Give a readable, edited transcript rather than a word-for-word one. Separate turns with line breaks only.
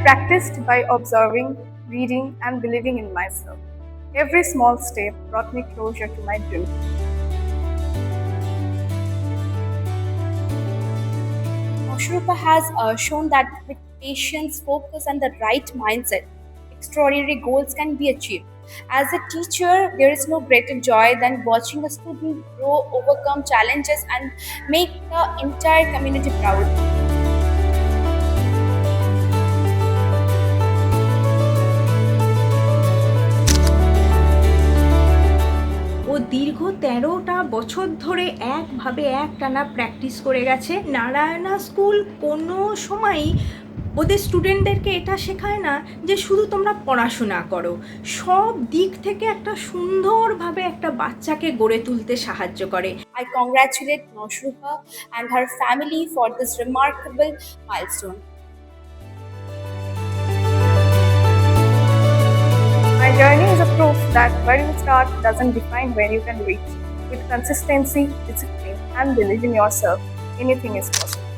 practiced by observing, reading, and believing in myself. Every small step brought me closer to my dream.
Shrupa has shown that with patience, focus, and the right mindset, extraordinary goals can be achieved. As a teacher, there is no greater joy than watching a student grow, overcome challenges, and make the entire community proud.
ও দীর্ঘ ১৩টা বছর ধরে একভাবে একটানা practice করে গেছে। Narayana school কোনো সময়ই ওদের স্টুডেন্টদেরকে এটা শেখায় না যে শুধু তোমরা পড়াশোনা করো, সব দিক থেকে একটা সুন্দরভাবে একটা বাচ্চাকে গড়ে তুলতে সাহায্য করে।
I congratulate Shrupa and her family for this remarkable milestone.
My journey is a proof that where you start doesn't define where you can reach. With consistency, discipline, and belief in yourself, anything is possible.